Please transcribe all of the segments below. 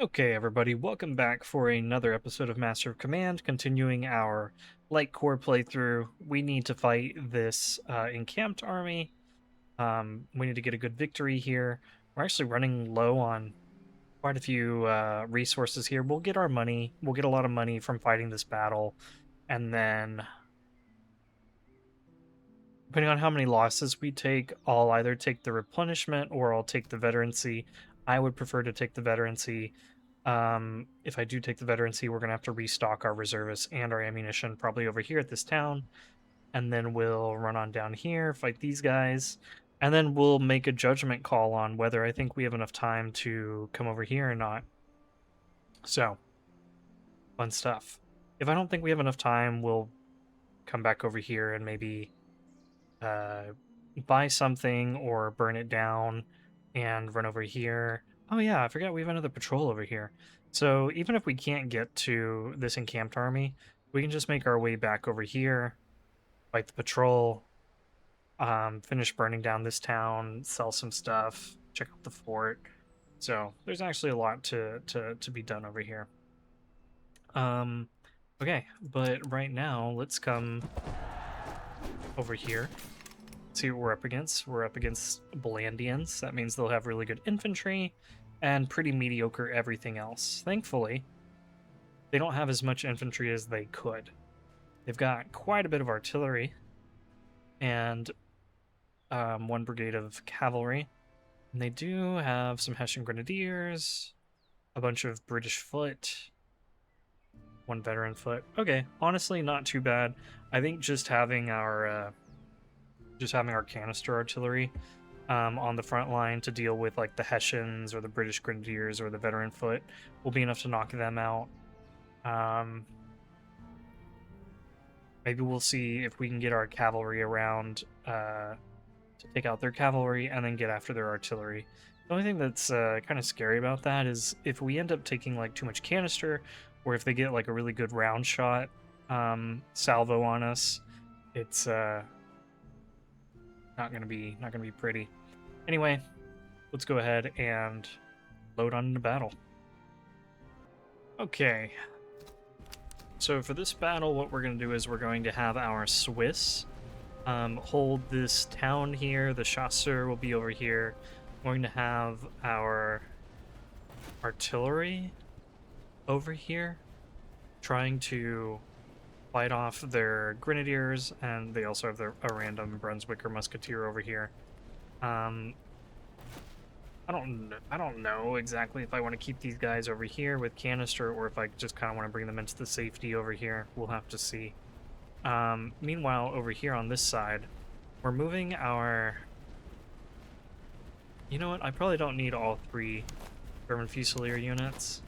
Okay, everybody, welcome back for another episode of Master of Command. Continuing our light core playthrough, we need to fight this encamped army. We need to get a good victory here. We're actually running low on quite a few resources here. We'll get our money. We'll get a lot of money from fighting this battle, and then depending on how many losses we take, I'll either take the replenishment or I'll take the veterancy. I would prefer to take the veterancy. If I do take the veterancy, we're going to have to restock our reservists and our ammunition probably over here at this town. And then we'll run on down here, fight these guys. And then we'll make a judgment call on whether I think we have enough time to come over here or not. So, fun stuff. If I don't think we have enough time, we'll come back over here and maybe buy something or burn it down and run over here. Oh yeah, I forgot we have another patrol over here. So even if we can't get to this encamped army, we can just make our way back over here, fight the patrol, finish burning down this town, sell some stuff, check out the fort. So there's actually a lot to be done over here. Okay, but right now let's come over here. See what we're up against. We're up against Blandians. That means they'll have really good infantry and pretty mediocre everything else. Thankfully, they don't have as much infantry as they could. They've got quite a bit of artillery and one brigade of cavalry. And they do have some Hessian grenadiers, a bunch of British foot, one veteran foot. Okay, honestly, not too bad. I think just having our canister artillery on the front line to deal with like the Hessians or the British Grenadiers or the veteran foot will be enough to knock them out. Maybe we'll see if we can get our cavalry around to take out their cavalry and then get after their artillery. The only thing that's kind of scary about that is if we end up taking like too much canister, or if they get like a really good round shot salvo on us, it's not gonna be pretty. Anyway, let's go ahead and load on into battle. Okay. So for this battle, what we're gonna do is we're going to have our Swiss hold this town here. The chasseur will be over here. We're going to have our artillery over here, trying to fight off their grenadiers, and they also have a random Brunswicker musketeer over here. I don't know exactly if I want to keep these guys over here with canister or if I just kind of want to bring them into the safety over here. We'll have to see. Meanwhile, over here on this side, we're moving our... You know what? I probably don't need all 3 German Fusilier units.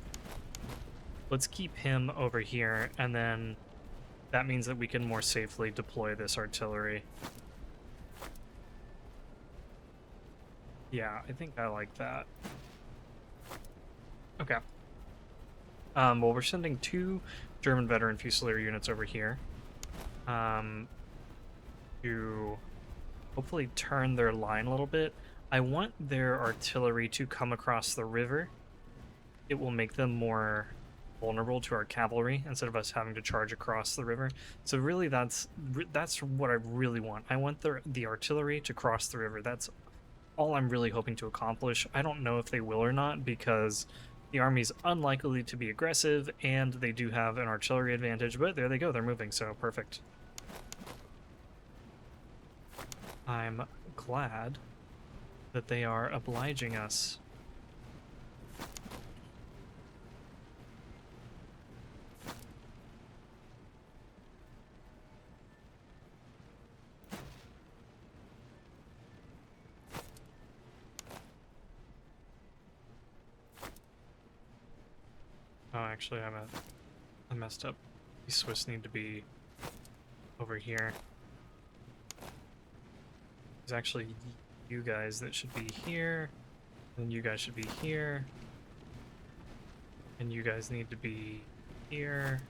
Let's keep him over here, and then that means that we can more safely deploy this artillery. Yeah, I think I like that. Okay. Well, we're sending 2 German veteran Fusilier units over here to hopefully turn their line a little bit. I want their artillery to come across the river. It will make them more vulnerable to our cavalry instead of us having to charge across the river. So really that's what I really want. I want the artillery to cross the river. That's all I'm really hoping to accomplish. I don't know if they will or not because the army's unlikely to be aggressive and they do have an artillery advantage, but there they go, they're moving, so perfect. I'm glad that they are obliging us. Oh, actually, I messed up. These Swiss need to be over here. There's actually you guys that should be here, and you guys should be here, and you guys need to be here.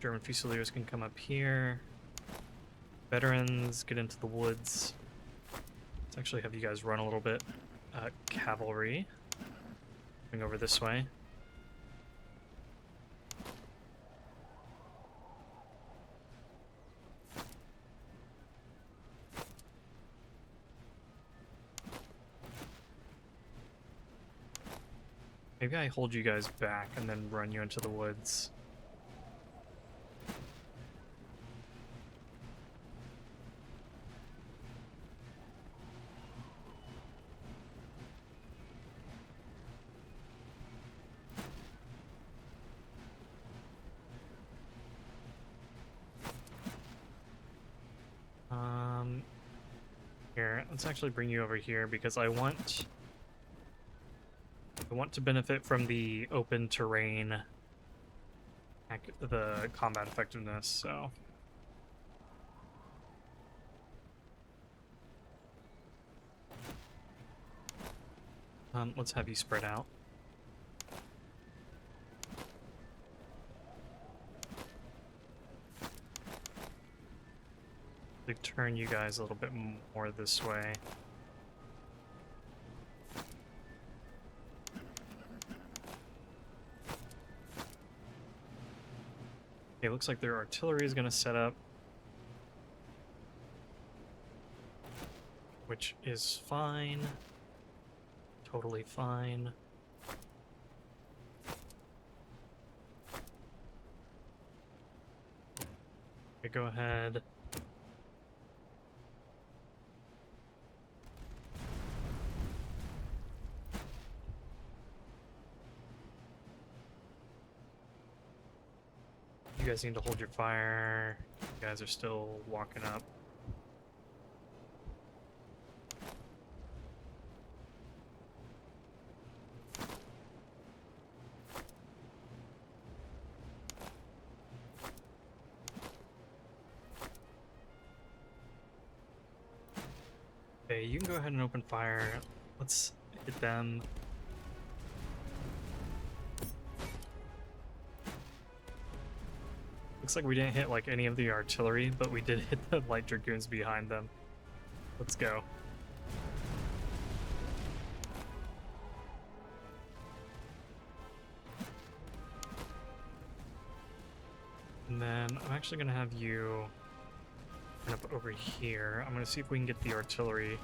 German Fusiliers can come up here. Veterans, get into the woods. Let's actually have you guys run a little bit. cavalry coming over this way. Maybe I hold you guys back and then run you into the woods. Here, let's actually bring you over here because I want to benefit from the open terrain, the combat effectiveness, so. Let's have you spread out. Like, turn you guys a little bit more this way. Okay, looks like their artillery is going to set up, which is fine. Totally fine. Okay, go ahead. You guys need to hold your fire. You guys are still walking up. Okay, you can go ahead and open fire. Let's hit them. Looks like we didn't hit like any of the artillery, but we did hit the light dragoons behind them. Let's go. And then I'm actually gonna have you up over here. I'm gonna see if we can get the artillery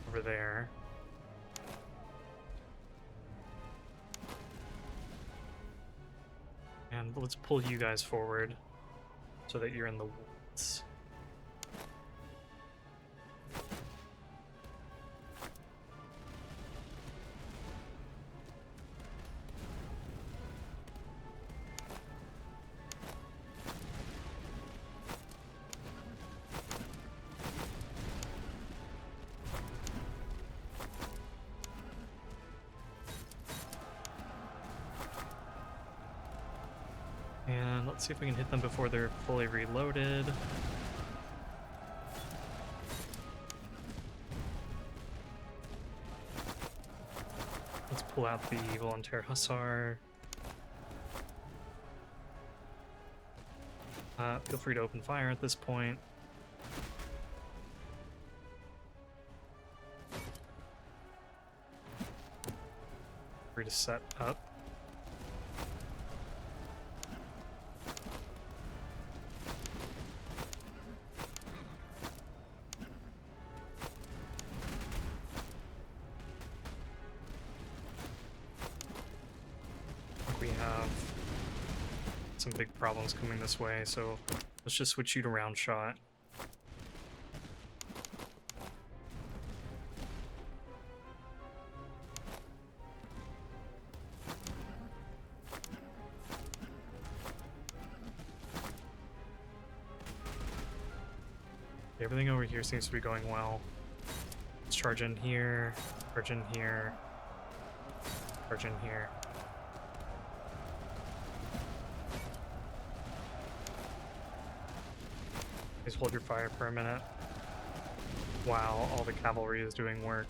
over there. And let's pull you guys forward so that you're in the woods. And let's see if we can hit them before they're fully reloaded. Let's pull out the Volunteer Hussar. Feel free to open fire at this point. Free to set up. We have some big problems coming this way, so let's just switch you to round shot. Everything over here seems to be going well. Let's charge in here, charge in here, charge in here. Please hold your fire for a minute while all the cavalry is doing work.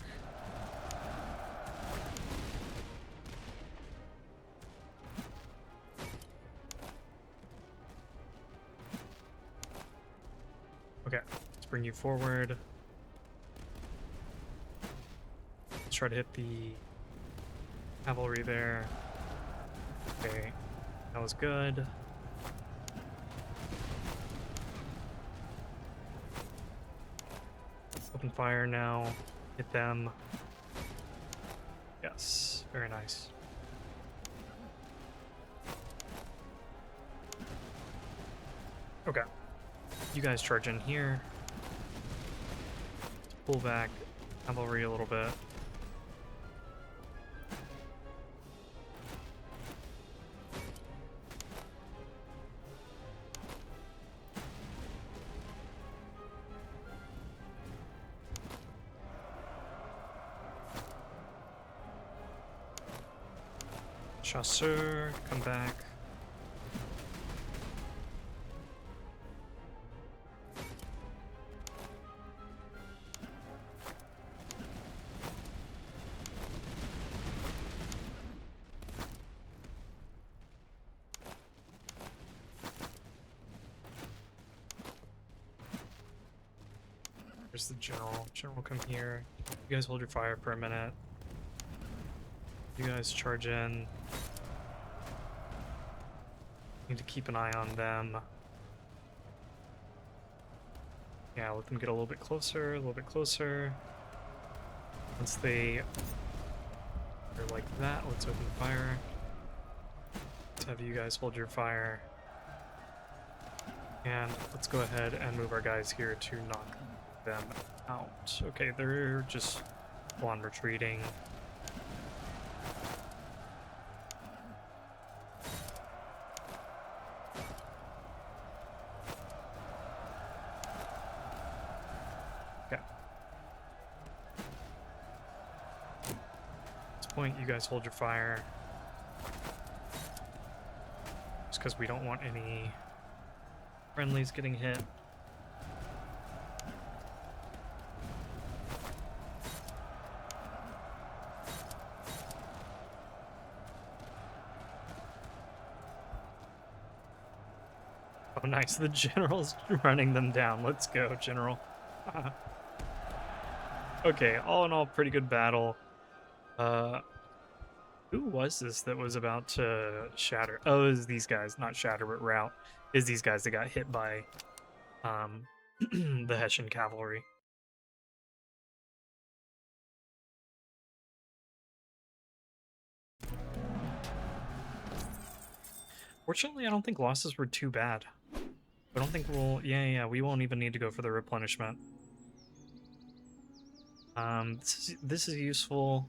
Okay, let's bring you forward. Let's try to hit the cavalry there. Okay, that was good. Open fire now. Hit them. Yes, very nice. Okay, you guys charge in here. Let's pull back cavalry a little bit. Chasseur, come back. There's the general. General, come here. You guys hold your fire for a minute. You guys charge in. Need to keep an eye on them. Yeah, let them get a little bit closer, a little bit closer. Once they are like that, let's open fire. Let's have you guys hold your fire. And let's go ahead and move our guys here to knock them out. Okay, they're just one retreating. Point, you guys hold your fire. Just because we don't want any friendlies getting hit. Oh nice, the general's running them down. Let's go, general. Okay, all in all, pretty good battle. Who was this that was about to shatter? Oh, it was these guys, not shatter, but rout. Is these guys that got hit by the Hessian cavalry. Fortunately, I don't think losses were too bad. I don't think we'll... Yeah, we won't even need to go for the replenishment. This is useful.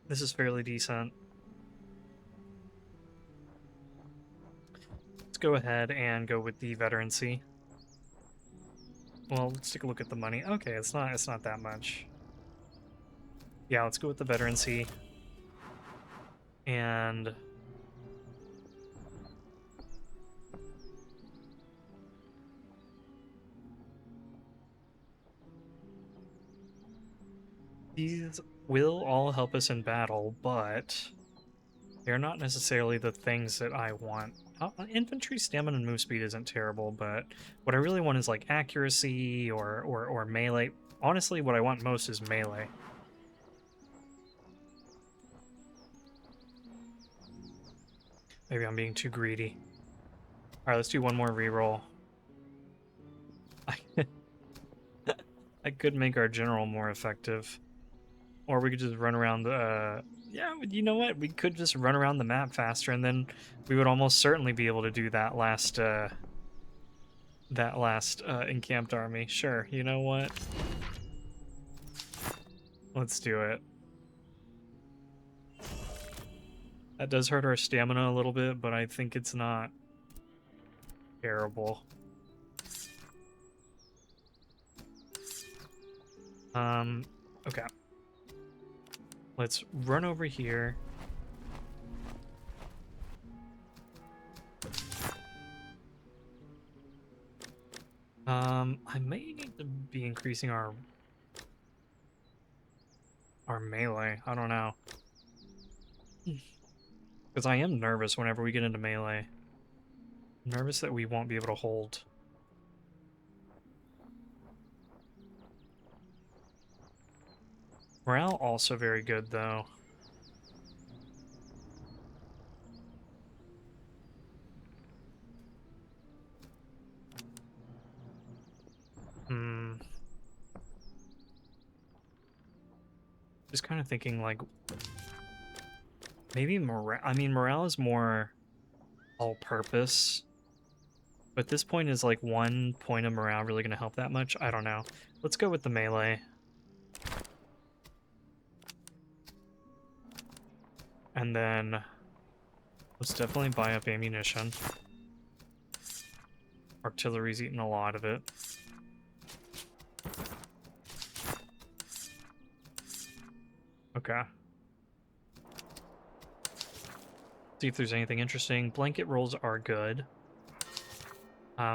This is fairly decent. Let's go ahead and go with the veterancy. Well, let's take a look at the money. Okay, it's not that much. Yeah, let's go with the veterancy. And these will all help us in battle, but they're not necessarily the things that I want. Infantry stamina and move speed isn't terrible, but what I really want is like accuracy or melee. Honestly, what I want most is melee. Maybe I'm being too greedy. All right, let's do one more reroll. I could make our general more effective. Or we could just run around the... yeah, you know what? We could just run around the map faster, and then we would almost certainly be able to do that last encamped army. Sure, you know what? Let's do it. That does hurt our stamina a little bit, but I think it's not terrible. Okay. Let's run over here. I may need to be increasing our melee. I don't know. Because I am nervous whenever we get into melee. I'm nervous that we won't be able to hold. Morale also very good, though. Hmm. Just kind of thinking, like, maybe morale. I mean, morale is more all-purpose. But at this point, is like 1 point of morale really going to help that much? I don't know. Let's go with the melee. And then let's definitely buy up ammunition. Artillery's eating a lot of it. Okay. See if there's anything interesting. Blanket rolls are good.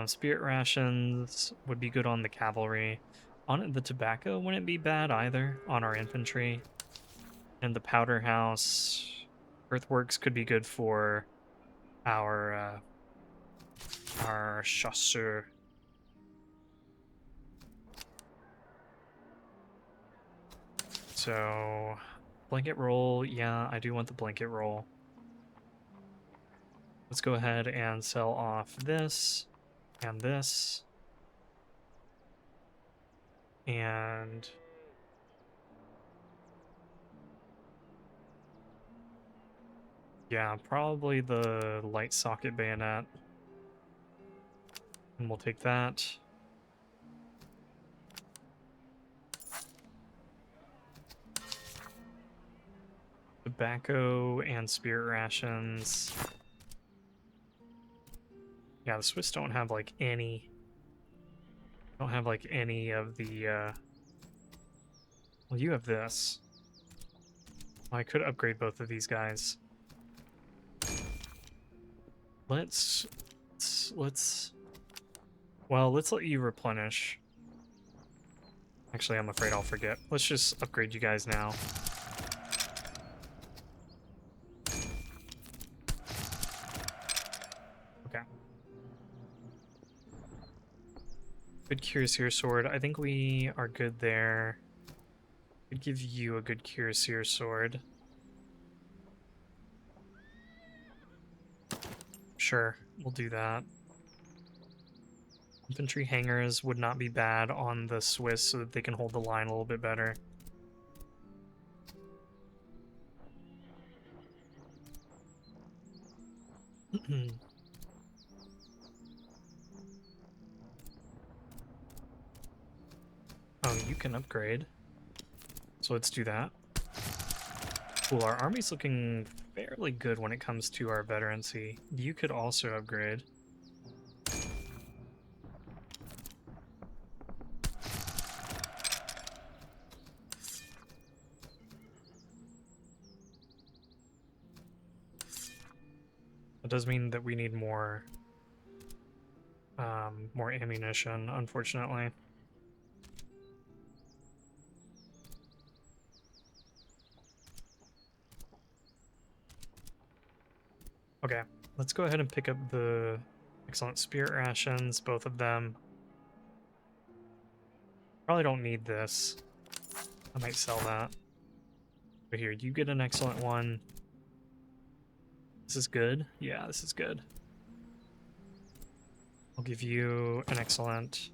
Spirit rations would be good on the cavalry. On the tobacco wouldn't be bad either on our infantry. And the powder house. Earthworks could be good for our chasseur. So, blanket roll, yeah, I do want the blanket roll. Let's go ahead and sell off this and this. And yeah, probably the light socket bayonet. And we'll take that. Tobacco and spirit rations. Yeah, the Swiss don't have like any. Don't have like any of the. Well, you have this. I could upgrade both of these guys. Let's well, let's let you replenish. Actually, I'm afraid I'll forget. Let's just upgrade you guys now. Okay. Good cuirassier sword. I think we are good there. Could give you a good cuirassier sword. Sure, we'll do that. Infantry hangars would not be bad on the Swiss so that they can hold the line a little bit better. Oh, you can upgrade. So let's do that. Cool, our army's looking fairly good when it comes to our veterancy. You could also upgrade. That does mean that we need more ammunition, unfortunately. Okay, let's go ahead and pick up the excellent spirit rations, both of them. Probably don't need this. I might sell that. But here, you get an excellent one. This is good? Yeah, this is good. I'll give you an excellent.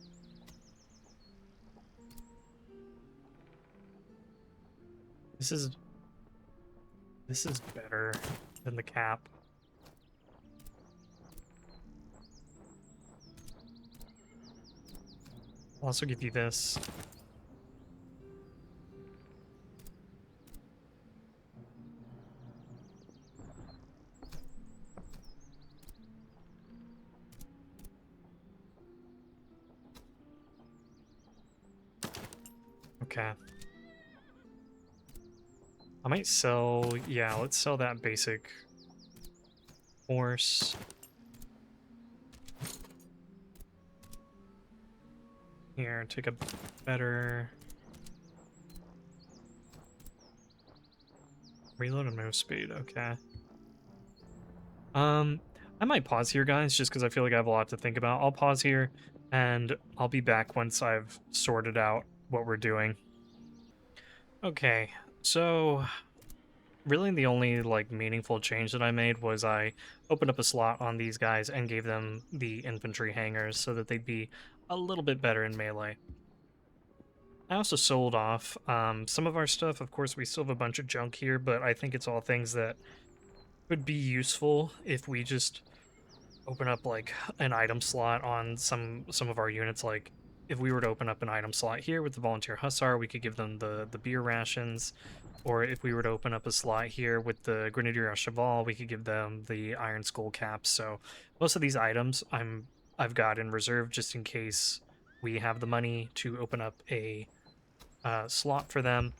This is better than the cap. I'll also give you this. Okay. I might sell, yeah, let's sell that basic horse. Here, take a better reload and move speed, okay. I might pause here, guys, just because I feel like I have a lot to think about. I'll pause here, and I'll be back once I've sorted out what we're doing. Okay, so really the only like meaningful change that I made was I opened up a slot on these guys and gave them the infantry hangers so that they'd be a little bit better in melee. I also sold off some of our stuff. Of course, we still have a bunch of junk here, but I think it's all things that would be useful if we just open up like an item slot on some of our units. Like if we were to open up an item slot here with the volunteer hussar, we could give them the beer rations. Or if we were to open up a slot here with the grenadier cheval, we could give them the iron skull caps. So most of these items I've got in reserve just in case we have the money to open up a slot for them.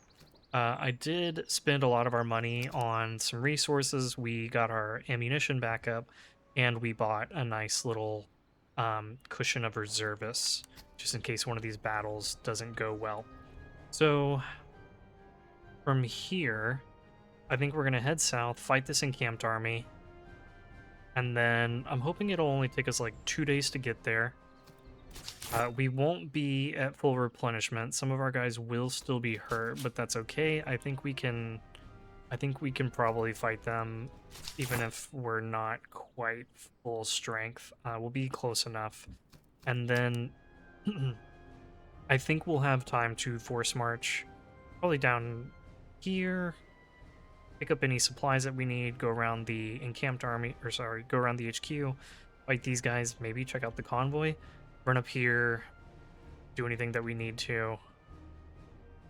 I did spend a lot of our money on some resources. We got our ammunition back up, and we bought a nice little cushion of reservists, just in case one of these battles doesn't go well. So from here, I think we're going to head south, fight this encamped army, and then I'm hoping it'll only take us like 2 days to get there. We won't be at full replenishment. Some of our guys will still be hurt, but that's okay. I think we can probably fight them even if we're not quite full strength. We'll be close enough. And then I think we'll have time to force march probably down here, pick up any supplies that we need, go around the encamped army, or sorry, go around the HQ, fight these guys, maybe check out the convoy, run up here, do anything that we need to.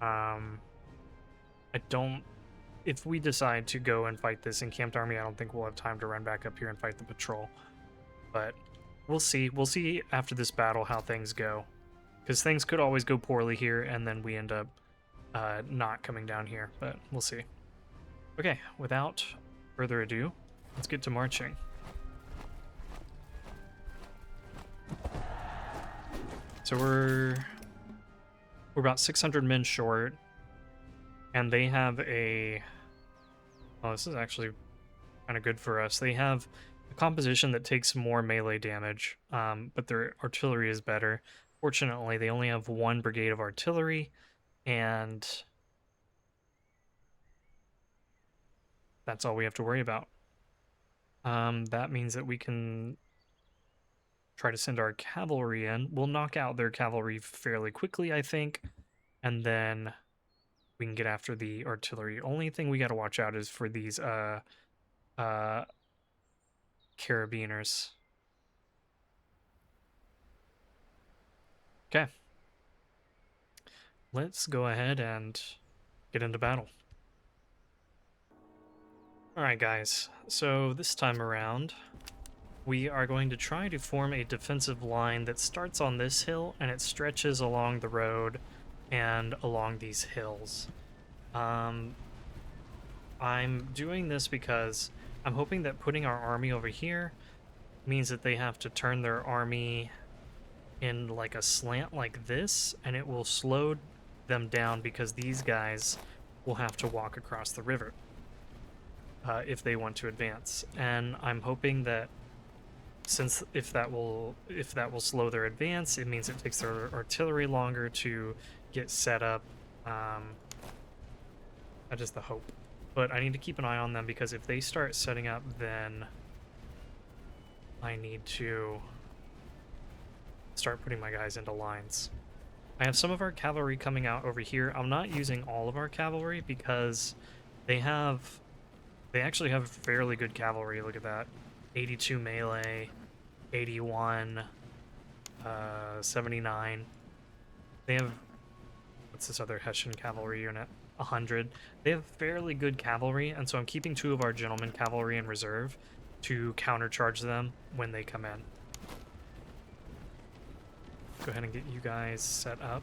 I don't If we decide to go and fight this encamped army, I don't think we'll have time to run back up here and fight the patrol. But we'll see. We'll see after this battle how things go. Because things could always go poorly here, and then we end up not coming down here. But we'll see. Okay, without further ado, let's get to marching. So we're about 600 men short, and they have a... Oh, this is actually kind of good for us. They have a composition that takes more melee damage, but their artillery is better. Fortunately, they only have one brigade of artillery, and that's all we have to worry about. That means that we can try to send our cavalry in. We'll knock out their cavalry fairly quickly, I think, and then we can get after the artillery. Only thing we got to watch out is for these carabiners. Okay. Let's go ahead and get into battle. Alright guys, so this time around, we are going to try to form a defensive line that starts on this hill and it stretches along the road and along these hills. I'm doing this because I'm hoping that putting our army over here means that they have to turn their army in like a slant like this, and it will slow them down because these guys will have to walk across the river if they want to advance. And I'm hoping that since if that will slow their advance, it means it takes their artillery longer to get set up. That is the hope. But I need to keep an eye on them because if they start setting up, then I need to start putting my guys into lines. I have some of our cavalry coming out over here. I'm not using all of our cavalry because they actually have fairly good cavalry. Look at that. 82 melee, 81, 79. They have, what's this other Hessian cavalry unit? 100. They have fairly good cavalry, and so I'm keeping 2 of our gentlemen cavalry in reserve to countercharge them when they come in. Go ahead and get you guys set up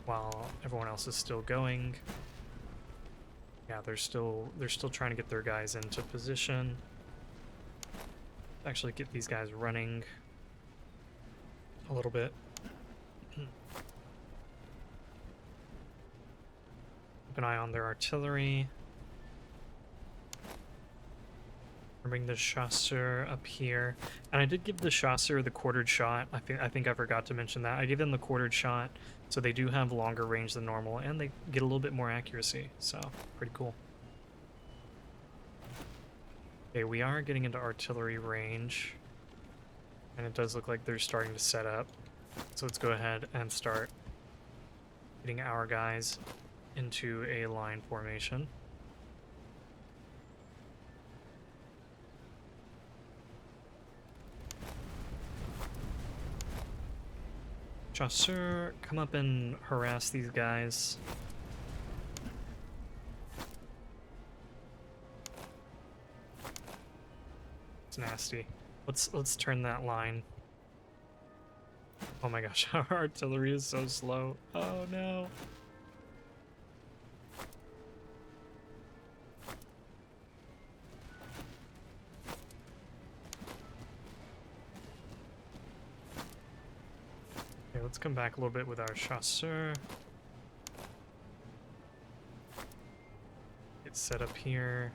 while everyone else is still going. Yeah, they're still trying to get their guys into position. Actually get these guys running a little bit. Keep an eye on their artillery. Bring the chasseur up here, and I did give the chasseur the quartered shot. I think I forgot to mention that. I gave them the quartered shot, so they do have longer range than normal, and they get a little bit more accuracy. So pretty cool. Okay, we are getting into artillery range, and it does look like they're starting to set up. So let's go ahead and start getting our guys into a line formation. Chasseur, come up and harass these guys. It's nasty. Let's turn that line. Oh my gosh, our artillery is so slow. Oh no. Okay, let's come back a little bit with our chasseur. Get set up here.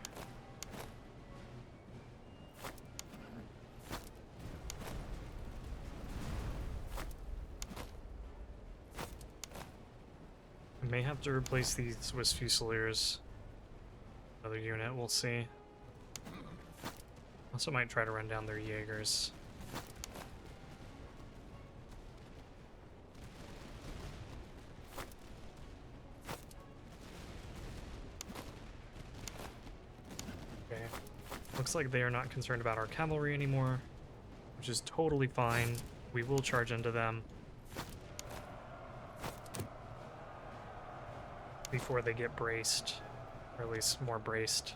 I may have to replace these Swiss Fusiliers. Another unit, we'll see. Also might try to run down their Jaegers. Okay. Looks like they are not concerned about our cavalry anymore, which is totally fine. We will charge into them before they get braced, or at least more braced.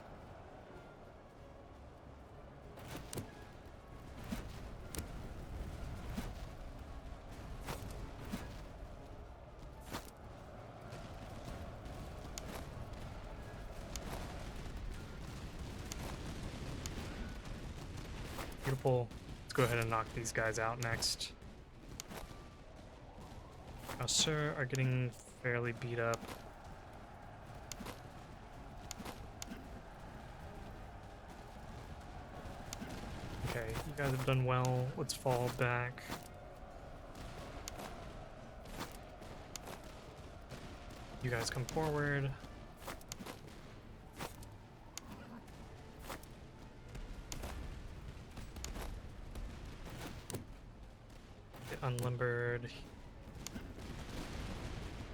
Beautiful. Let's go ahead and knock these guys out next. Sir are getting fairly beat up. Okay, you guys have done well. Let's fall back. You guys come forward. Get unlimbered.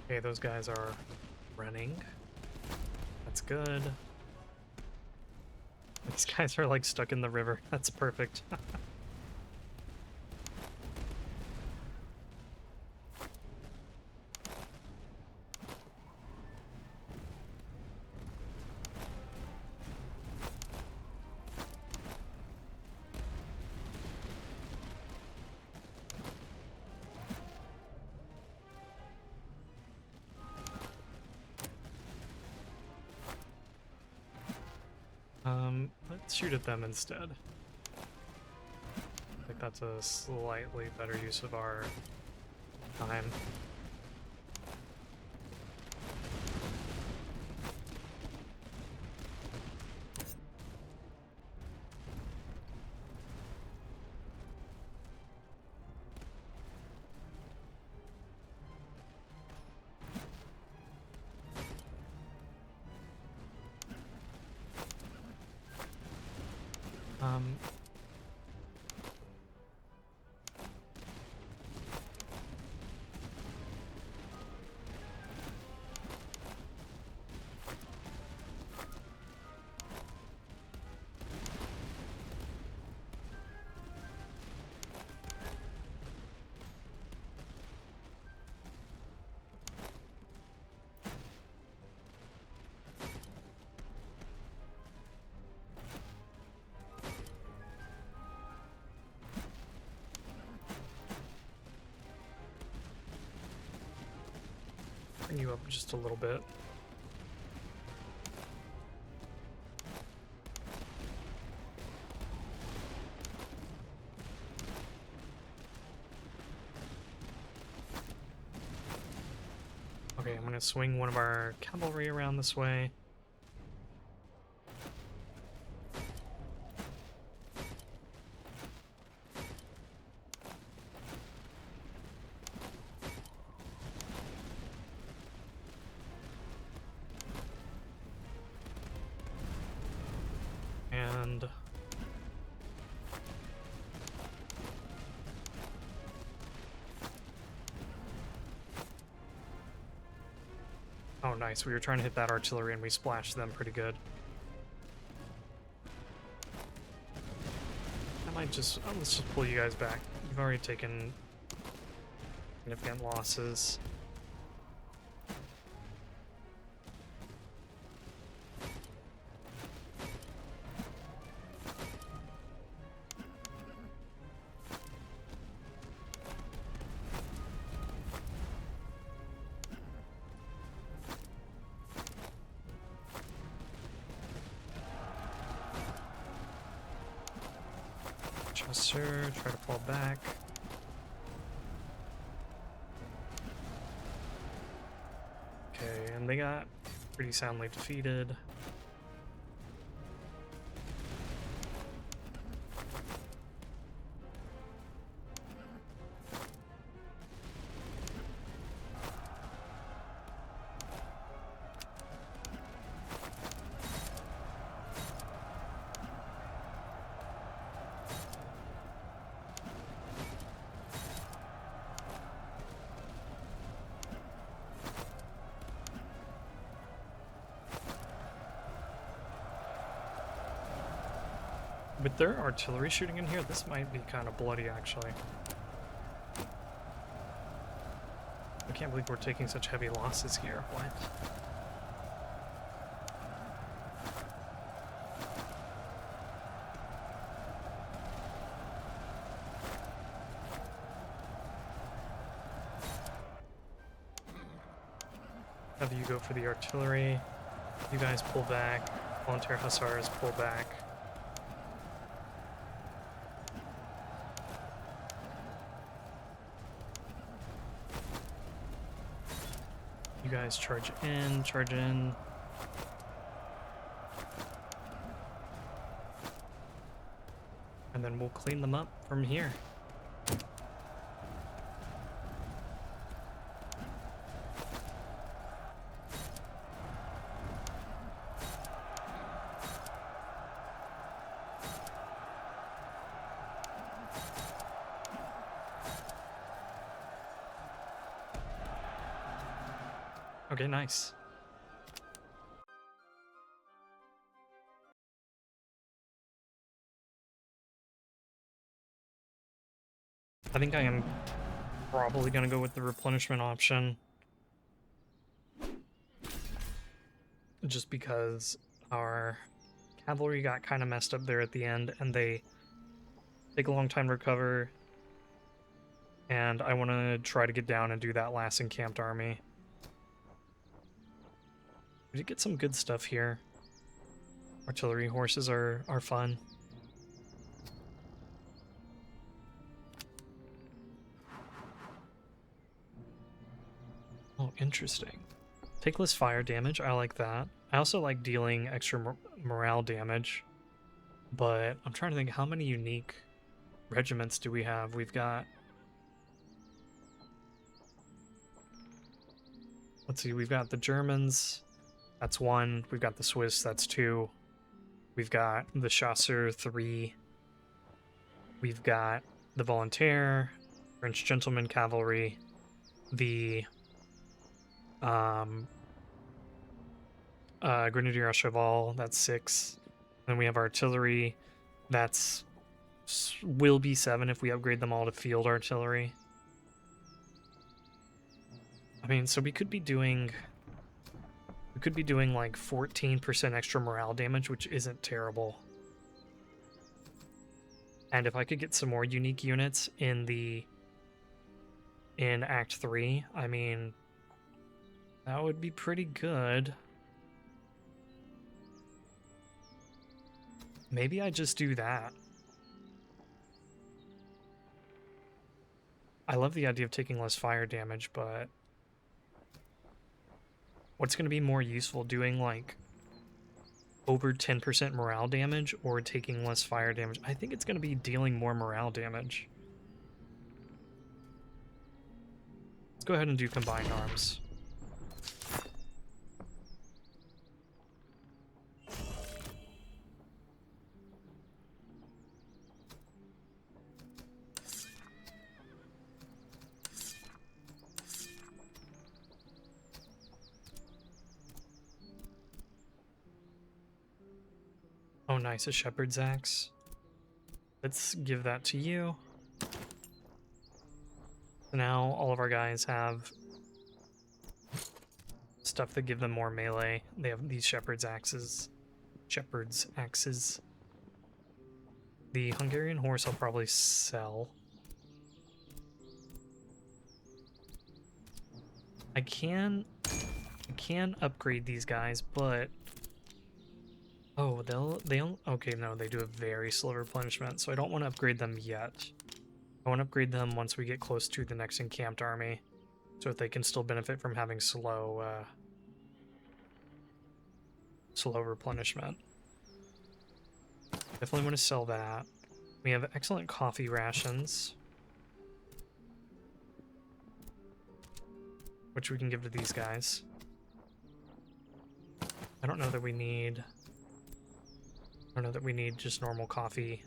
Okay, those guys are running. That's good. These guys are like stuck in the river. That's perfect. Let's shoot at them instead. I think that's a slightly better use of our time. Um, bring you up just a little bit. Okay, I'm gonna swing one of our cavalry around this way. and oh, nice. We were trying to hit that artillery and we splashed them pretty good. I might just... Oh, let's just pull you guys back. You've already taken significant losses. Sir, try to fall back. Okay, and they got pretty soundly defeated. With their artillery shooting in here, this might be kind of bloody, actually. I can't believe we're taking such heavy losses here. What? Have you go for the artillery. You guys pull back. Volunteer Hussars pull back. You guys charge in, charge in. And then we'll clean them up from here. Okay, nice. I think I am probably going to go with the replenishment option. Just because our cavalry got kind of messed up there at the end, and they take a long time to recover. And I want to try to get down and do that last encamped army. We did get some good stuff here. Artillery horses are fun. Oh, interesting. Take less fire damage, I like that. I also like dealing extra morale damage. But I'm trying to think, how many unique regiments do we have? We've got... Let's see, we've got the Germans... That's 1. We've got the Swiss, that's 2. We've got the Chasseur, 3. We've got the Volontaire, French Gentleman Cavalry, the Grenadier à Cheval, that's 6. Then we have artillery, that's will be 7 if we upgrade them all to field artillery. I mean, so we could be doing like 14% extra morale damage, which isn't terrible. And if I could get some more unique units in Act 3, I mean, that would be pretty good. Maybe I just do that. I love the idea of taking less fire damage, but what's going to be more useful, doing like over 10% morale damage or taking less fire damage? I think it's going to be dealing more morale damage. Let's go ahead and do combined arms. nice, a shepherd's axe. Let's give that to you. So now all of our guys have stuff that give them more melee. They have these shepherd's axes. Shepherd's axes. The Hungarian horse I'll probably sell. I can upgrade these guys, but oh, okay, no, they do a very slow replenishment, so I don't want to upgrade them yet. I want to upgrade them once we get close to the next encamped army, so that they can still benefit from having slow replenishment. Definitely want to sell that. We have excellent coffee rations, which we can give to these guys. I don't know that we need just normal coffee.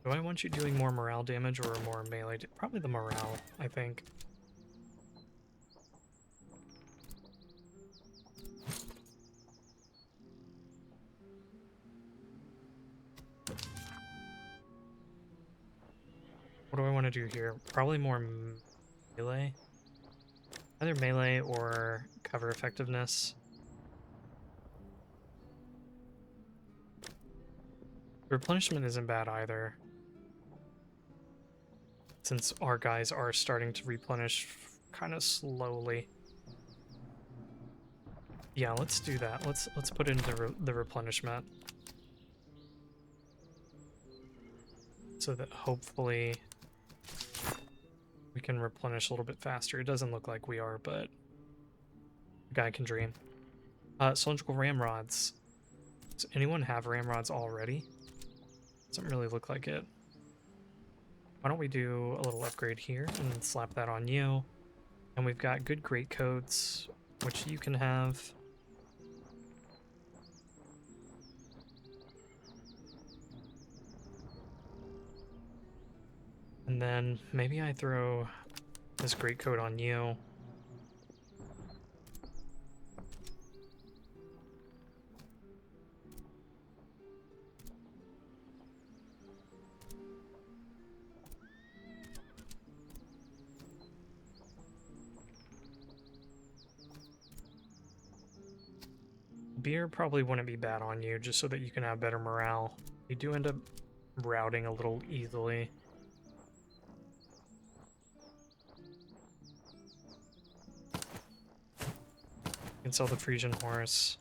Do I want you doing more morale damage or more melee? Probably the morale, I think. What do I want to do here? Probably more melee. Either melee or cover effectiveness. Replenishment isn't bad either, since our guys are starting to replenish kind of slowly. Yeah, let's do that. Let's put in the replenishment, so that hopefully we can replenish a little bit faster. It doesn't look like we are, but a guy can dream. Cylindrical ramrods. Does anyone have ramrods already? Doesn't really look like it. Why don't we do a little upgrade here and slap that on you? And we've got good greatcoats, which you can have. And then maybe I throw this greatcoat on you. Beer probably wouldn't be bad on you, just so that you can have better morale. You do end up routing a little easily. You can sell the Frisian horse.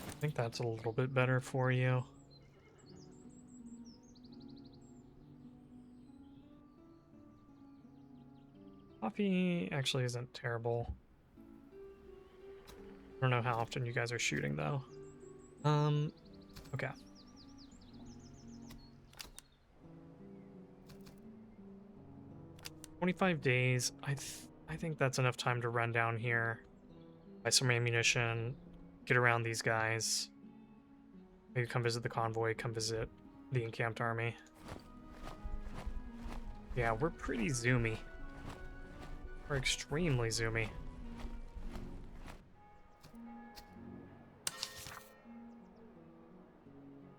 I think that's a little bit better for you. Coffee actually isn't terrible. I don't know how often you guys are shooting though. Okay. "25 days. I think that's enough time to run down here, buy some ammunition, get around these guys. Maybe come visit the convoy, come visit the encamped army. Yeah, we're pretty zoomy. We're extremely zoomy.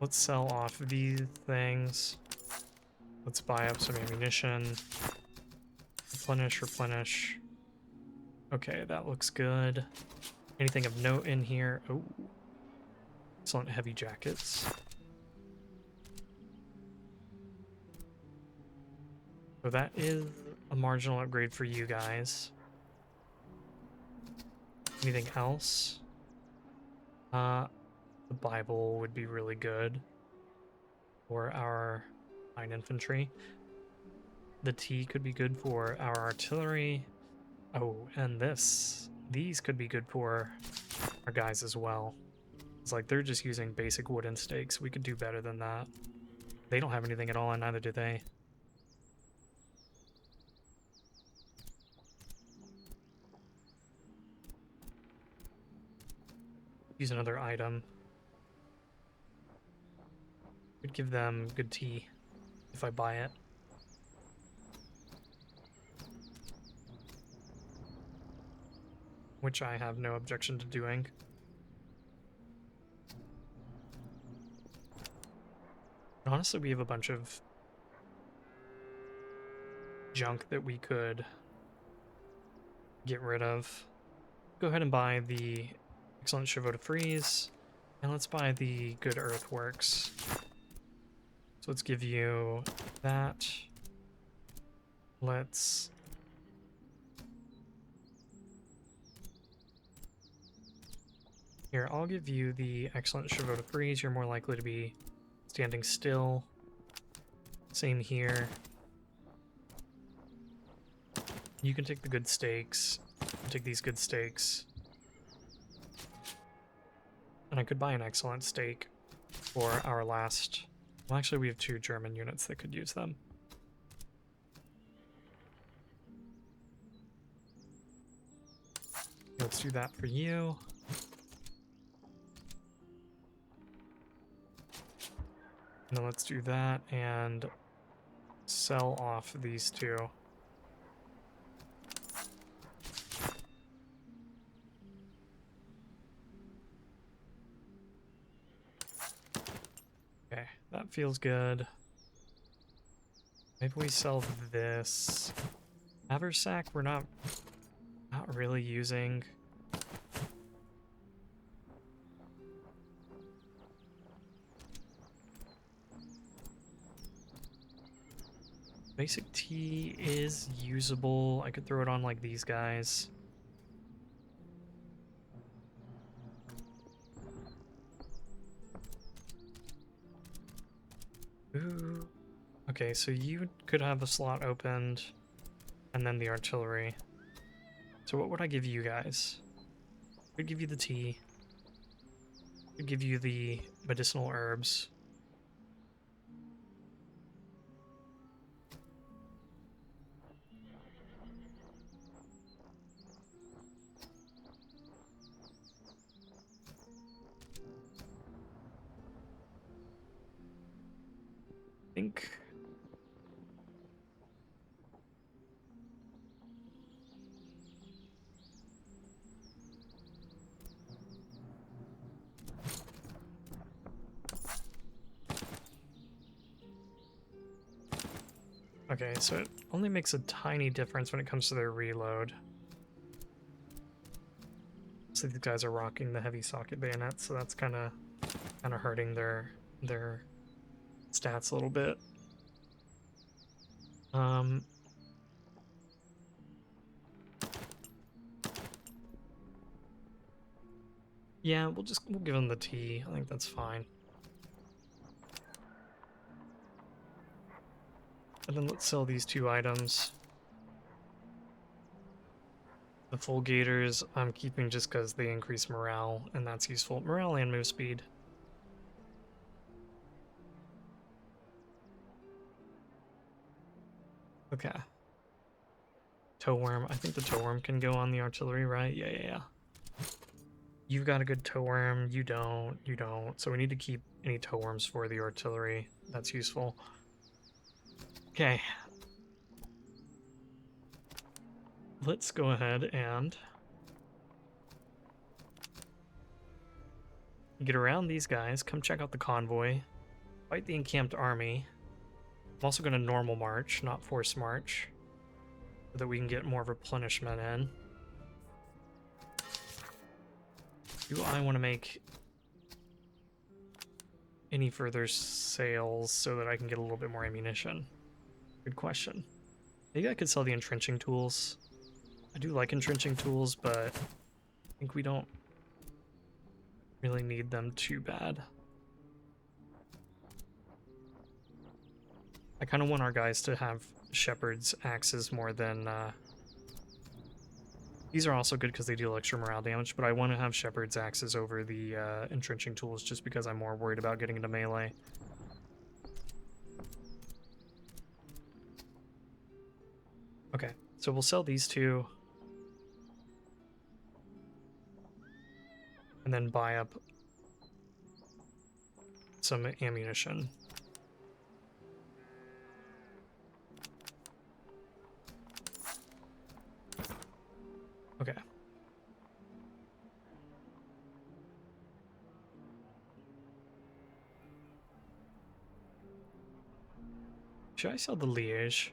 Let's sell off these things. Let's buy up some ammunition. Replenish. Okay, that looks good. Anything of note in here? Oh, excellent heavy jackets. So that is a marginal upgrade for you guys. Anything else? The Bible would be really good for our line infantry. The T could be good for our artillery. Oh, and these could be good for our guys as well. It's like they're just using basic wooden stakes. We could do better than that. They don't have anything at all, and neither do they. Use another item. Could give them good tea if I buy it. Which I have no objection to doing. Honestly, we have a bunch of junk that we could get rid of. Go ahead and buy the excellent chevaux de frise, and let's buy the good earthworks. So let's give you that. Let's here, I'll give you the excellent chevaux de frise. You're more likely to be standing still. Same here. You can take the good stakes. Take these good stakes. And I could buy an excellent stake for our last... Well, actually, we have 2 German units that could use them. Let's do that for you. And then let's do that and sell off these 2. Okay, that feels good. Maybe we sell this. Haversack, we're not really using. Basic tea is usable. I could throw it on like these guys. Ooh. Okay, so you could have a slot opened, and then the artillery. So what would I give you guys? I could give you the tea. I could give you the medicinal herbs. Think okay, so it only makes a tiny difference when it comes to their reload. So these guys are rocking the heavy socket bayonets, so that's kind of hurting their stats a little bit. Yeah, we'll give them the tea. I think that's fine. And then let's sell these 2 items. The full gators I'm keeping just because they increase morale, and that's useful. Morale and move speed. Okay. Towworm. I think the towworm can go on the artillery, right? Yeah. You've got a good towworm. You don't. So we need to keep any towworms for the artillery. That's useful. Okay. Let's go ahead and get around these guys. Come check out the convoy. Fight the encamped army. I'm also going to normal march, not force march, so that we can get more replenishment in. Do I want to make any further sales so that I can get a little bit more ammunition? Good question. Maybe I could sell the entrenching tools. I do like entrenching tools, but I think we don't really need them too bad. I kind of want our guys to have shepherd's axes more than These are also good because they deal extra morale damage, but I want to have Shepherd's Axes over the entrenching tools just because I'm more worried about getting into melee. Okay, so we'll sell these two. And then buy up some ammunition. Okay. Should I sell the Liège?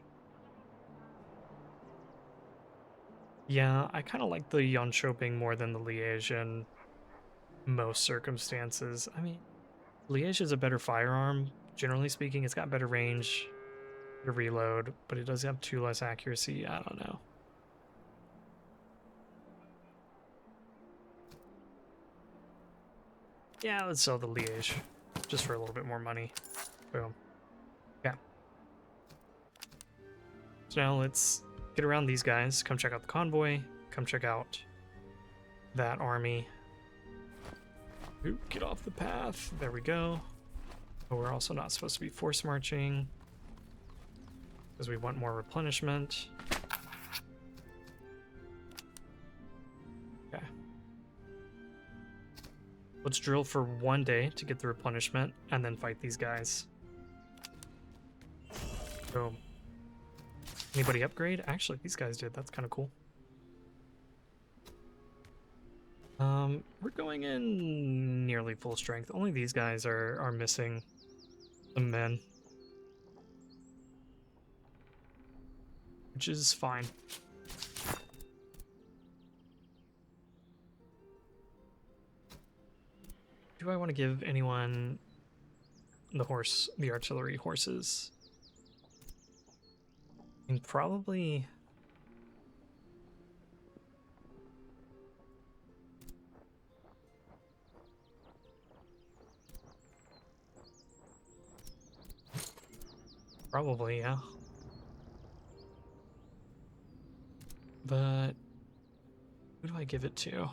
Yeah, I kind of like the Jönköping more than the Liège in most circumstances. I mean, Liège is a better firearm, generally speaking. It's got better range to reload, but it does have 2 less accuracy. I don't know. Yeah, let's sell the Liège, just for a little bit more money. Boom. Yeah. So now let's get around these guys, come check out the convoy, come check out that army. Ooh, get off the path. There we go. But we're also not supposed to be force marching because we want more replenishment. Okay. Let's drill for 1 day to get the replenishment and then fight these guys. Boom. Anybody upgrade? Actually, these guys did. That's kind of cool. We're going in nearly full strength. Only these guys are missing some men. Which is fine. Do I want to give anyone the artillery horses? I mean, probably... Probably, yeah. But who do I give it to?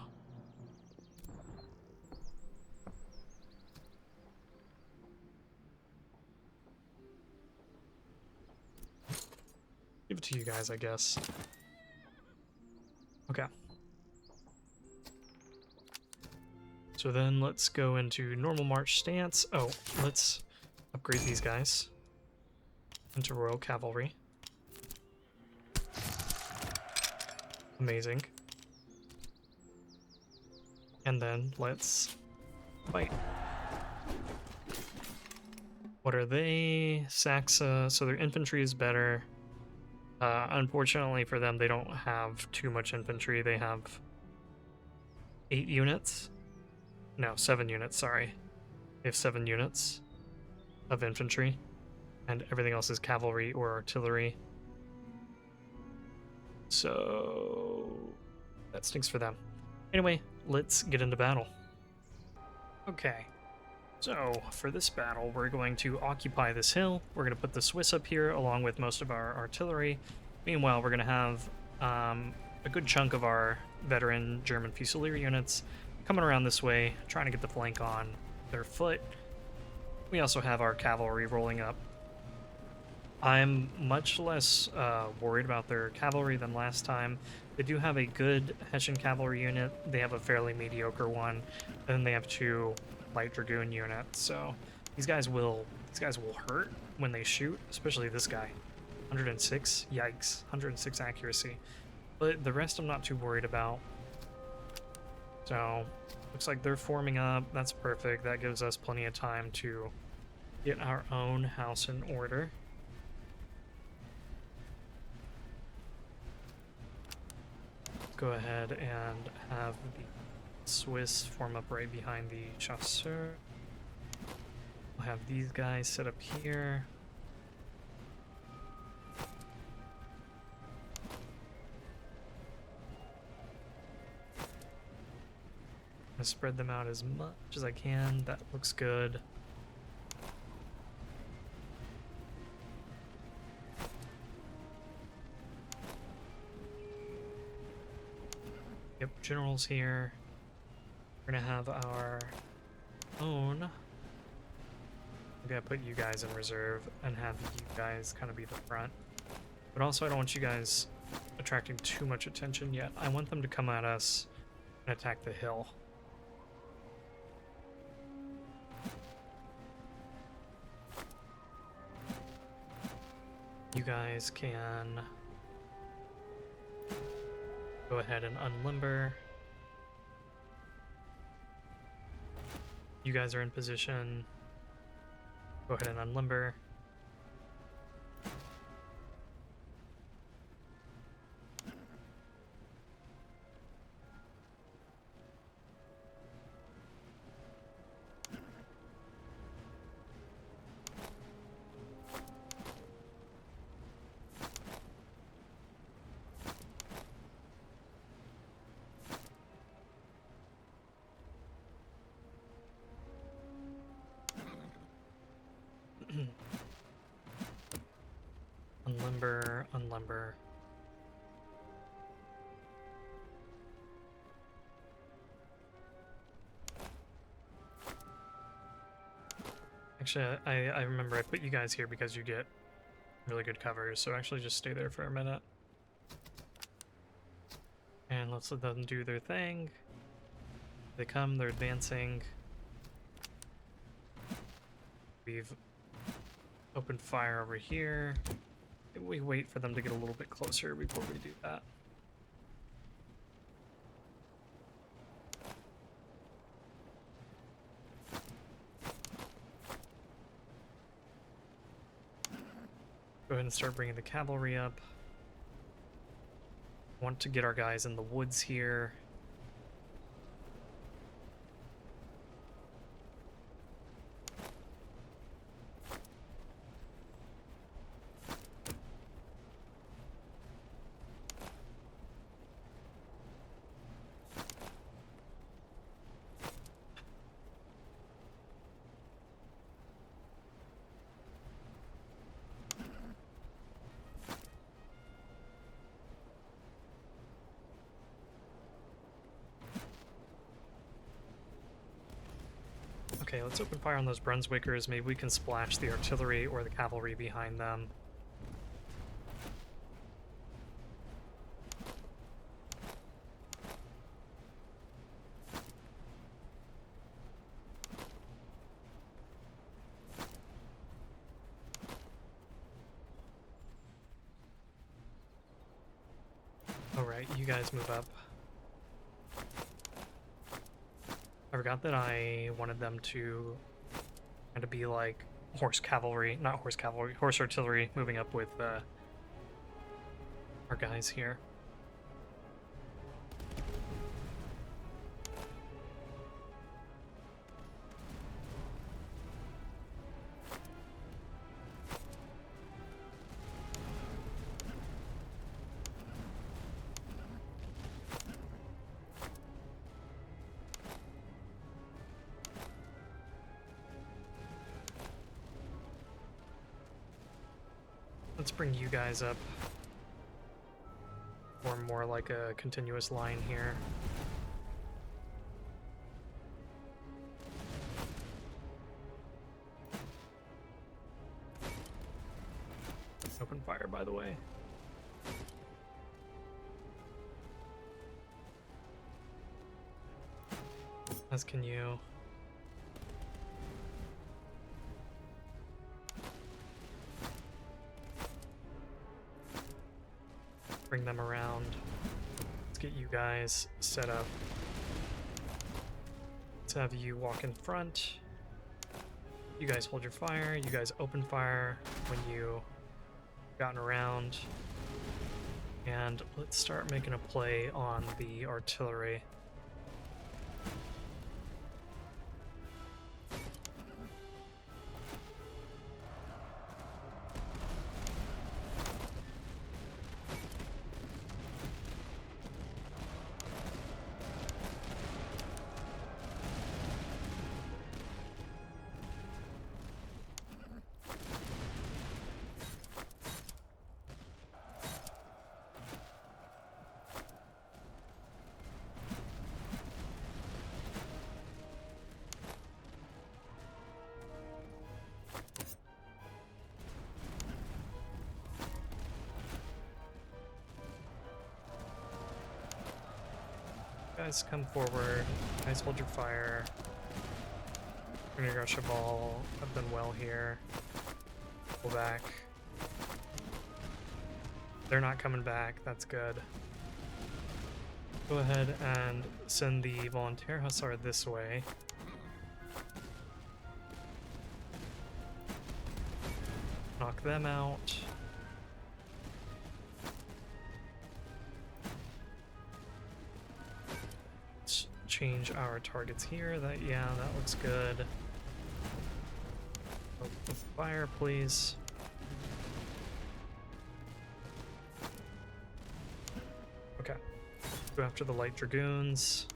Give it to you guys, I guess. Okay. So then let's go into normal march stance. Oh, let's upgrade these guys into Royal Cavalry. Amazing. And then let's fight. What are they? Saxa. So their infantry is better. Unfortunately for them, they don't have too much infantry. They have 8 units. No, 7 units, sorry. They have 7 units of infantry. And everything else is cavalry or artillery. So that stinks for them. Anyway, let's get into battle. Okay, so for this battle, we're going to occupy this hill. We're going to put the Swiss up here along with most of our artillery. Meanwhile, we're going to have a good chunk of our veteran German Fusilier units coming around this way, trying to get the flank on their foot. We also have our cavalry rolling up. I'm much less worried about their cavalry than last time. They do have a good Hessian cavalry unit. They have a fairly mediocre one, and then they have 2 light dragoon units. So these guys will hurt when they shoot, especially this guy. 106, yikes! 106 accuracy. But the rest I'm not too worried about. So looks like they're forming up. That's perfect. That gives us plenty of time to get our own house in order. Go ahead and have the Swiss form up right behind the chasseur. We'll have these guys set up here. I'm gonna spread them out as much as I can. That looks good. Yep, generals here. We're gonna have our own. Maybe I put you guys in reserve and have you guys kind of be the front. But also I don't want you guys attracting too much attention yet. I want them to come at us and attack the hill. You guys can go ahead and unlimber. You guys are in position. Go ahead and unlimber. Unlimber, unlimber. Actually, I remember I put you guys here because you get really good cover, so actually just stay there for a minute. And let's let them do their thing. They come, they're advancing. We've opened fire over here. We wait for them to get a little bit closer before we do that. Go ahead and start bringing the cavalry up. Want to get our guys in the woods here. Okay, let's open fire on those Brunswickers. Maybe we can splash the artillery or the cavalry behind them. Alright, you guys move up. I forgot that I wanted them to kind of be like horse cavalry, not horse cavalry, horse artillery moving up with our guys here. Let's bring you guys up. Or more like a continuous line here. Open fire, by the way. As can you. Bring them around. Let's get you guys set up. Let's have you walk in front. You guys hold your fire. You guys open fire when you gotten around. And let's start making a play on the artillery. guys come forward. You guys hold your fire. Gonna rush a ball. I've done well here. Pull back. They're not coming back. That's good. Go ahead and send the Volunteer Hussar this way. Knock them out. Let's change our targets here. That looks good. Open fire, please. Okay. Go after the light dragoons.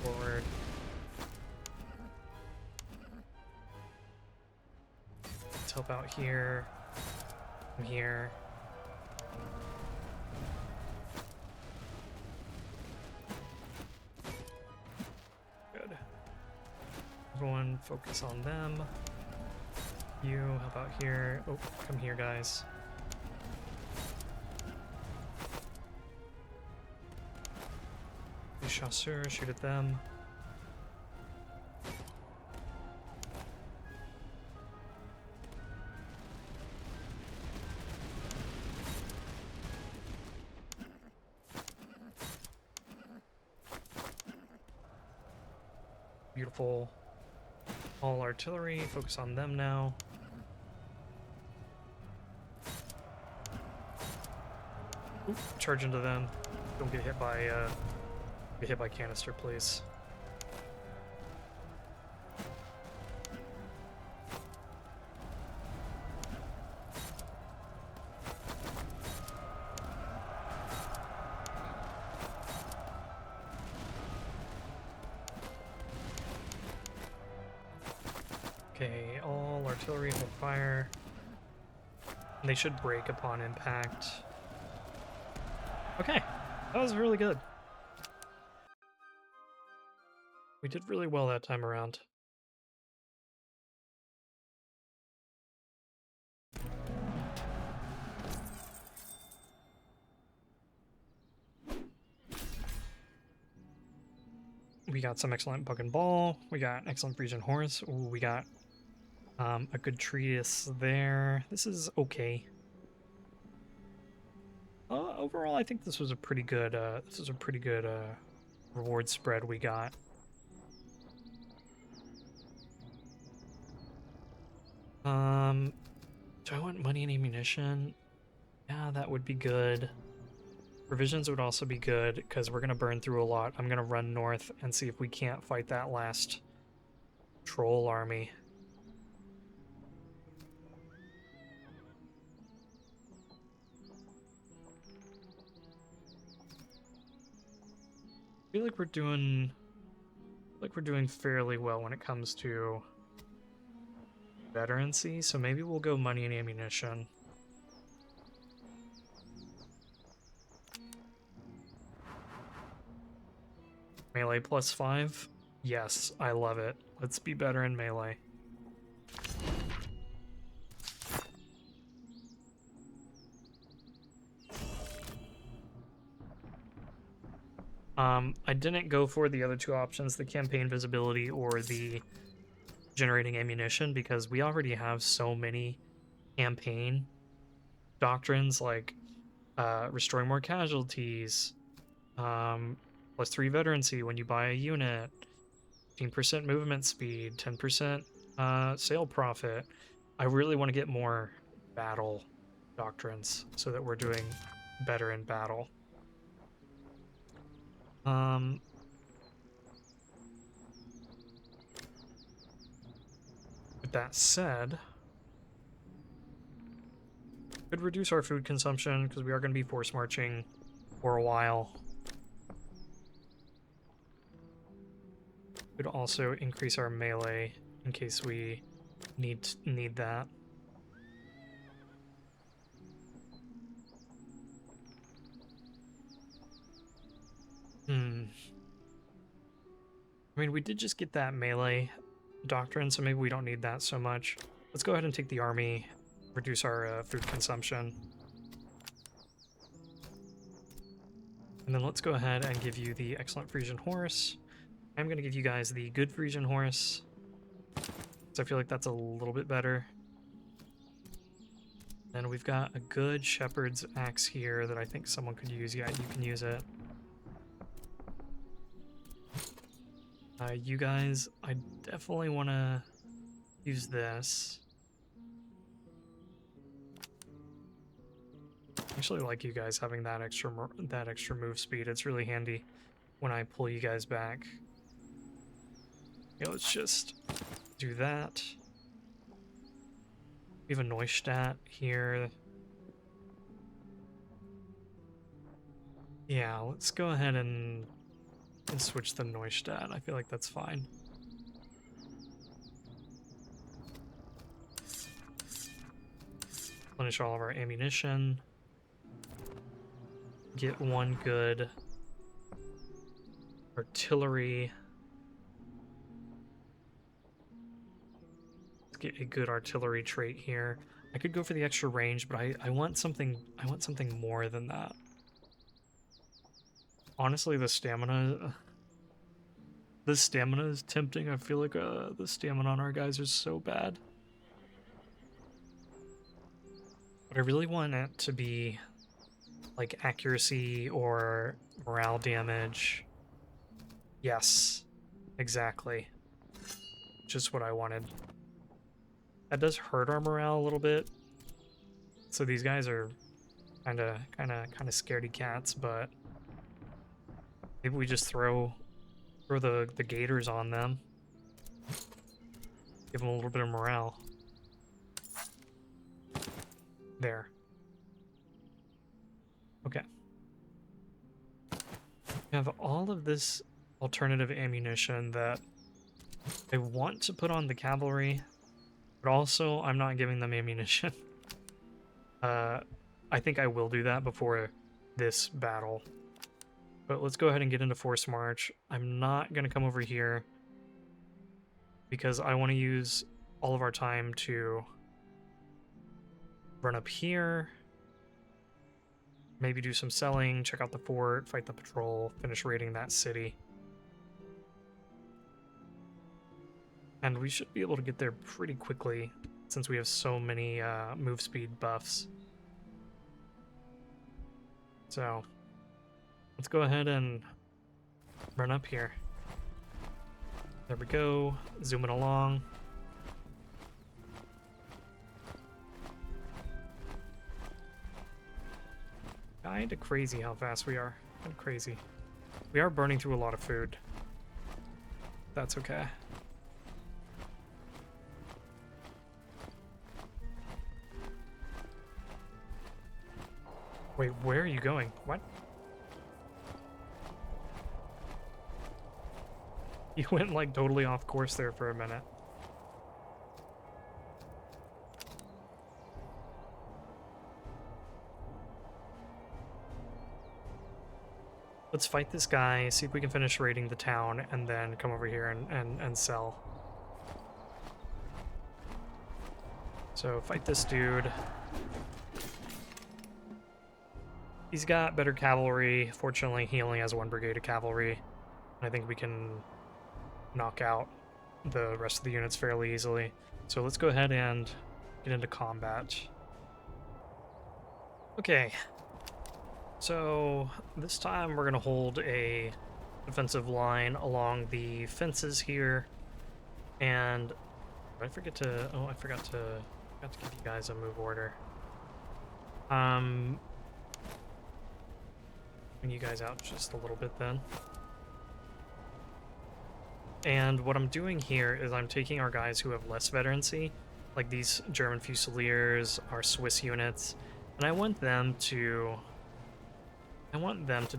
Forward. Let's help out here. From here. Good. Everyone focus on them. You, how about here? Oh, come here, guys. The chasseurs, shoot at them. Beautiful. All artillery, focus on them now. Oop, charge into them. Don't get hit by canister, please. Okay, all artillery will fire. They should break upon impact. Okay, that was really good. We did really well that time around. We got some excellent bug and ball. We got excellent Frisian horse. Ooh, we got a good treatise there. This is okay. Overall, I think this was a pretty good. Reward spread we got. Do I want money and ammunition? Yeah, that would be good. Provisions would also be good because we're gonna burn through a lot. I'm gonna run north and see if we can't fight that last troll army. I feel like we're doing fairly well when it comes to veterancy, so maybe we'll go money and ammunition. Melee +5? Yes, I love it. Let's be better in melee. I didn't go for the other two options, the campaign visibility or the generating ammunition, because we already have so many campaign doctrines like restoring more casualties, +3 veterancy when you buy a unit, 15% movement speed, 10% sale profit. I really want to get more battle doctrines so that we're doing better in battle. With that said, could reduce our food consumption because we are going to be force marching for a while. Could also increase our melee in case we need that. I mean, we did just get that melee doctrine, so maybe we don't need that so much. Let's go ahead and take the army reduce our food consumption. And then let's go ahead and give you the excellent Frisian horse. I'm going to give you guys the good Frisian horse, because I feel like that's a little bit better. Then we've got a good shepherd's axe here that I think someone could use. Yeah, you can use it. You guys, I definitely want to use this. I actually like you guys having that extra move speed. It's really handy when I pull you guys back. Okay, let's just do that. We have a Neustadt here. Yeah, let's go ahead and switch the Neustadt. I feel like that's fine. Finish all of our ammunition. Get one good artillery. Let's get a good artillery trait here. I could go for the extra range, but I want something more than that. Honestly, the stamina is tempting. I feel like the stamina on our guys is so bad. But I really want it to be like accuracy or morale damage. Yes, exactly. Just what I wanted. That does hurt our morale a little bit. So these guys are kind of scaredy cats, but maybe we just throw the gators on them. Give them a little bit of morale. There. Okay. We have all of this alternative ammunition that I want to put on the cavalry, but also I'm not giving them ammunition. I think I will do that before this battle. But let's go ahead and get into force march. I'm not going to come over here because I want to use all of our time to run up here, maybe do some selling, check out the fort, fight the patrol, finish raiding that city. And we should be able to get there pretty quickly since we have so many move speed buffs. So let's go ahead and run up here. There we go, zooming along. Kinda crazy how fast we are. Kinda crazy. We are burning through a lot of food. That's okay. Wait, where are you going? What? You went like totally off course there for a minute. Let's fight this guy, see if we can finish raiding the town, and then come over here and sell. So fight this dude. He's got better cavalry. Fortunately, he only has one brigade of cavalry. I think we can knock out the rest of the units fairly easily. So let's go ahead and get into combat. Okay. So this time we're going to hold a defensive line along the fences here. And did I forget to... Oh, I forgot to give you guys a move order. Bring you guys out just a little bit then. And what I'm doing here is I'm taking our guys who have less veterancy, like these German Fusiliers, our Swiss units, and I want them to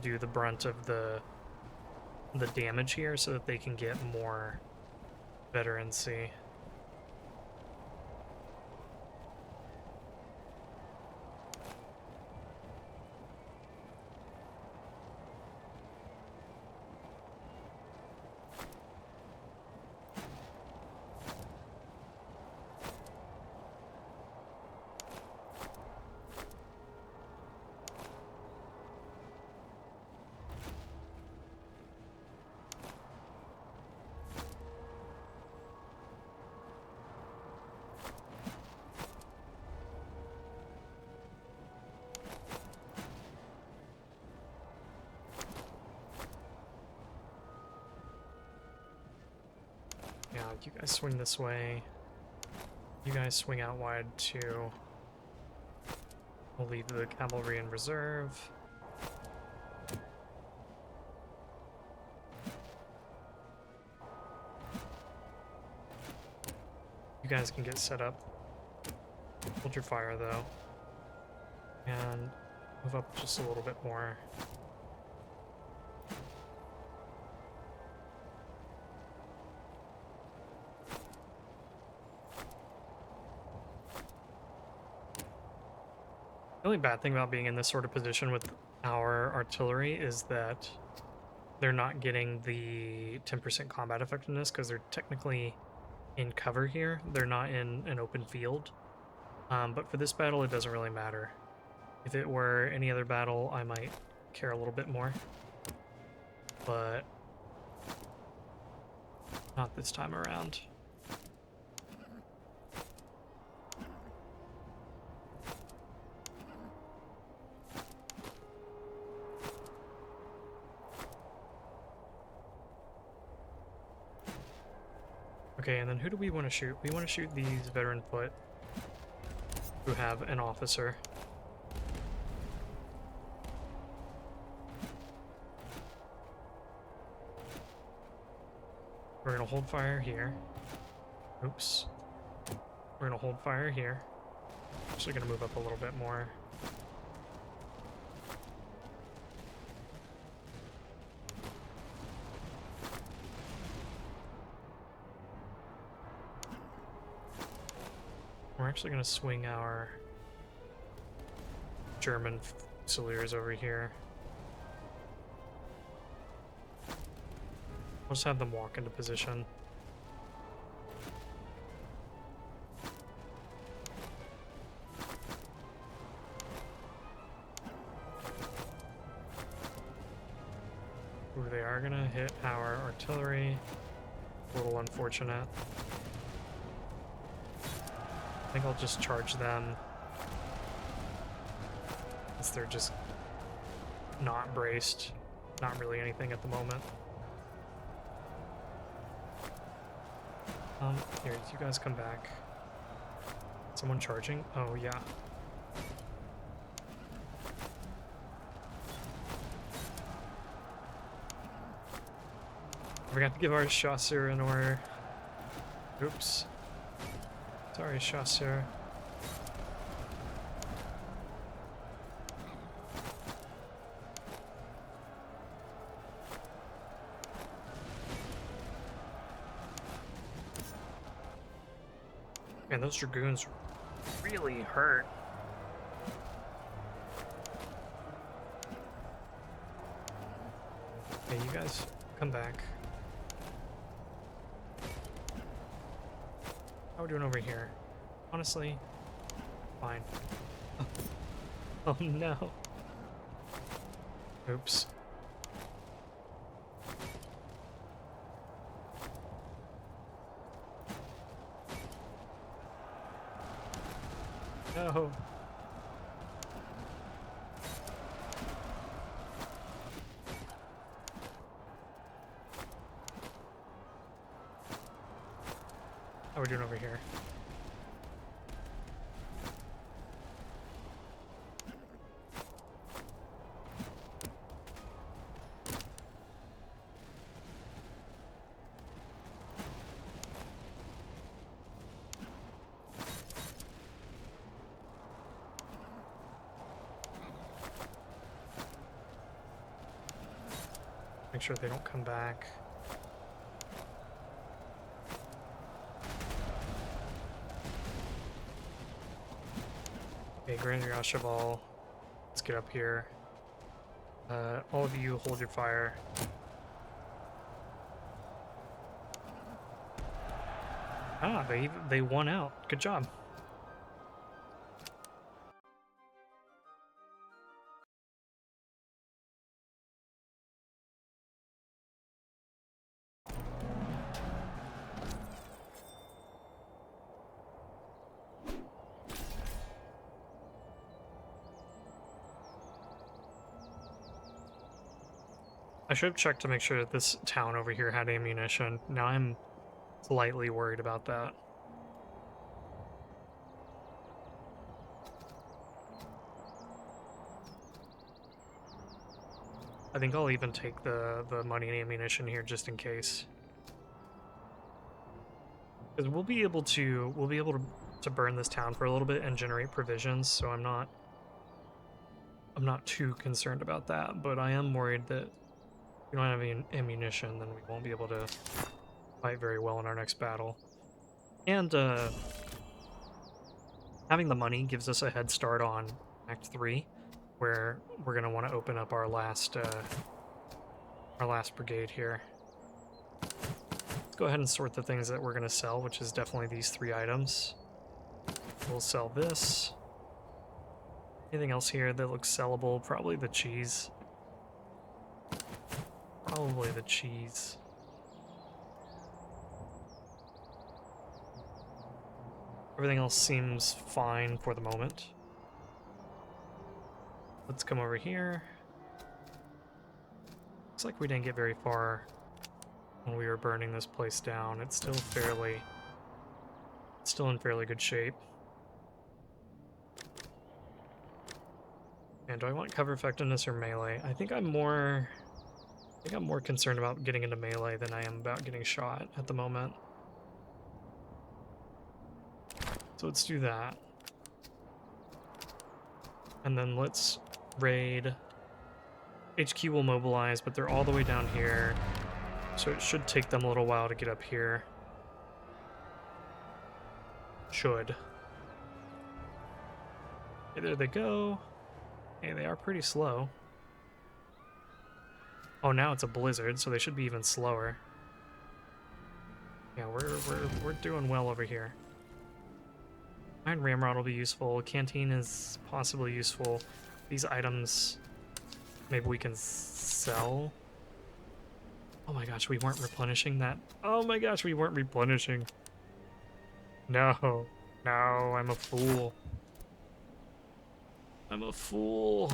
do the brunt of the damage here so that they can get more veterancy. You guys swing this way. You guys swing out wide too. We'll leave the cavalry in reserve. You guys can get set up. Hold your fire though. And move up just a little bit more. The only bad thing about being in this sort of position with our artillery is that they're not getting the 10% combat effectiveness because they're technically in cover here. They're not in an open field. But for this battle, it doesn't really matter. If it were any other battle, I might care a little bit more. But not this time around. Okay, and then who do we want to shoot? We want to shoot these veteran foot who have an officer. We're gonna hold fire here. Oops. We're gonna hold fire here. Actually gonna move up a little bit more. We're actually going to swing our German Fusiliers over here. We'll just have them walk into position. Ooh, they are going to hit our artillery. A little unfortunate. I think I'll just charge them, since they're just not braced. Not really anything at the moment. Here, you guys come back. Someone charging? Oh, yeah. I forgot to give our chasseur an order. Oops. Sorry, chasseur. Man, those dragoons really hurt. Okay, you guys come back. How are we doing over here? Honestly, fine. Oh no. Oops. No. How are we doing over here? Make sure they don't come back. Okay, Grand Cheval, let's get up here. All of you hold your fire. Ah, they won out. Good job. I should have checked to make sure that this town over here had ammunition. Now I'm slightly worried about that. I think I'll even take the money and ammunition here just in case. Because we'll be able to burn this town for a little bit and generate provisions, so I'm not too concerned about that, but I am worried that if we don't have any ammunition, then we won't be able to fight very well in our next battle. And having the money gives us a head start on Act 3, where we're going to want to open up our last brigade here. Let's go ahead and sort the things that we're going to sell, which is definitely these 3 items. We'll sell this. Anything else here that looks sellable? Probably the cheese. Probably the cheese. Everything else seems fine for the moment. Let's come over here. Looks like we didn't get very far when we were burning this place down. It's still in fairly good shape. And do I want cover effectiveness or melee? I think I'm more concerned about getting into melee than I am about getting shot at the moment. So let's do that. And then let's raid. HQ will mobilize, but they're all the way down here. So it should take them a little while to get up here. Should. Okay, there they go. Hey, they are pretty slow. Oh, now it's a blizzard, so they should be even slower. Yeah, we're doing well over here. Iron Ramrod will be useful. Canteen is possibly useful. These items, maybe we can sell. Oh my gosh, we weren't replenishing that. Oh my gosh, we weren't replenishing. No, no, I'm a fool. I'm a fool.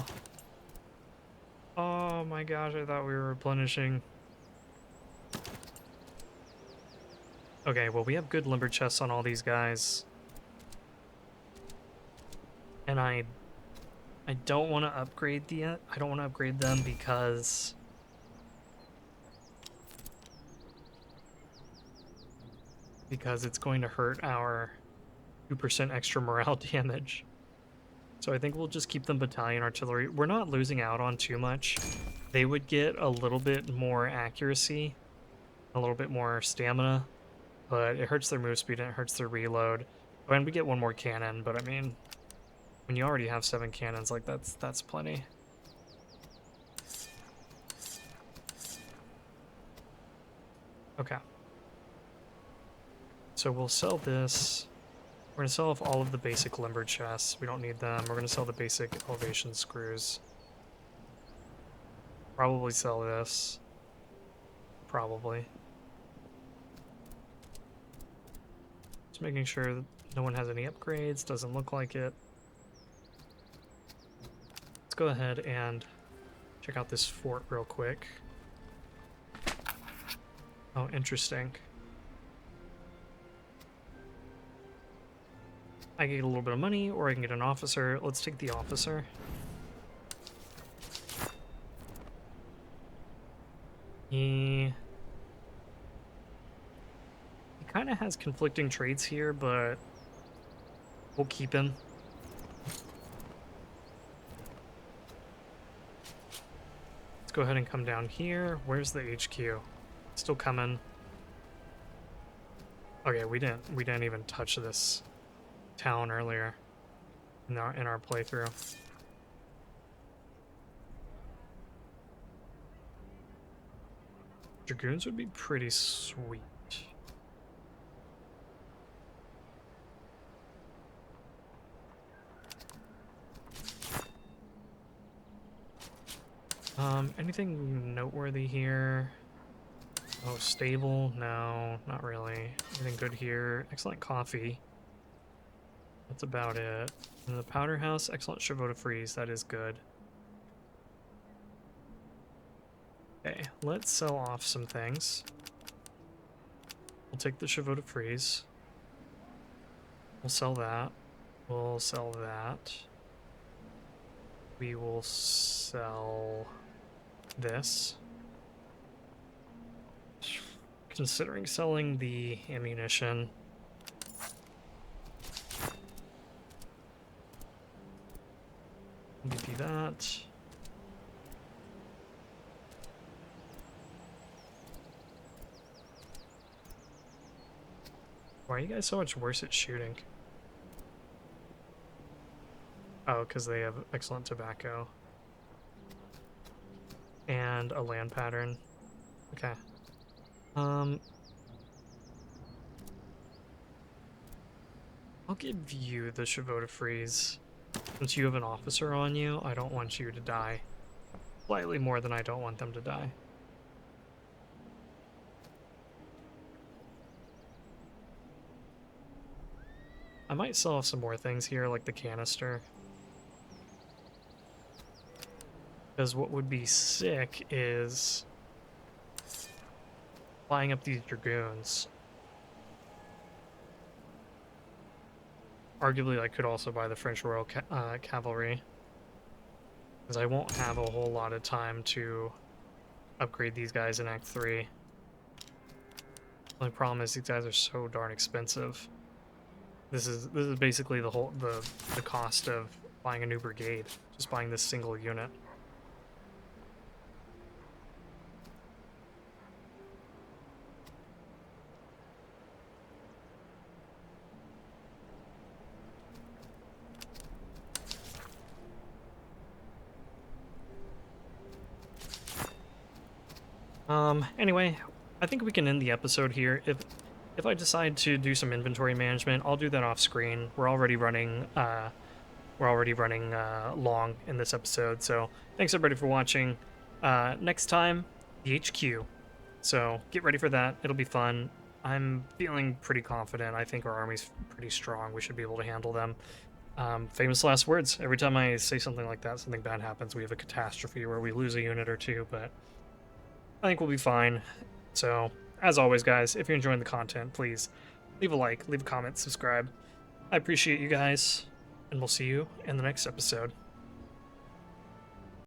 Oh my gosh, I thought we were replenishing. Okay, well, we have good lumber chests on all these guys. And I don't want to upgrade them because it's going to hurt our 2% extra morale damage. So I think we'll just keep them battalion artillery. We're not losing out on too much. They would get a little bit more accuracy, a little bit more stamina, but it hurts their move speed and it hurts their reload. And we get one more cannon, but I mean, when you already have 7 cannons, like that's plenty. Okay. So we'll sell this. We're gonna sell off all of the basic limber chests. We don't need them. We're gonna sell the basic elevation screws. Probably sell this. Probably. Just making sure that no one has any upgrades. Doesn't look like it. Let's go ahead and check out this fort real quick. Oh, interesting. I can get a little bit of money, or I can get an officer. Let's take the officer. He kind of has conflicting traits here, but we'll keep him. Let's go ahead and come down here. Where's the HQ? Still coming. Okay, we didn't even touch this town earlier in our playthrough. Dragoons would be pretty sweet. Anything noteworthy here? Oh, stable? No, not really. Anything good here? Excellent coffee. That's about it. And the powder house, excellent Chevaux freeze. That is good. Okay, let's sell off some things. We'll take the chevaux de frise. We'll sell that. We'll sell that. We will sell this. Considering selling the ammunition. We do that. Why are you guys so much worse at shooting? Oh, because they have excellent tobacco. And a land pattern. Okay. I'll give you the chevaux de frise. Since you have an officer on you, I don't want you to die. Slightly more than I don't want them to die. I might sell off some more things here, like the canister. Because what would be sick is flying up these dragoons. Arguably, I could also buy the French Royal Cavalry. Because I won't have a whole lot of time to upgrade these guys in Act 3. The only problem is these guys are so darn expensive. This is basically the whole the cost of buying a new brigade, just buying this single unit. Anyway, I think we can end the episode here. If I decide to do some inventory management, I'll do that off screen. We're already running long in this episode, so thanks everybody for watching. Next time, the HQ. So get ready for that. It'll be fun. I'm feeling pretty confident. I think our army's pretty strong. We should be able to handle them. Famous last words. Every time I say something like that, something bad happens. We have a catastrophe where we lose a unit or two, but I think we'll be fine. So, as always, guys, if you're enjoying the content, please leave a like, leave a comment, subscribe. I appreciate you guys, and we'll see you in the next episode.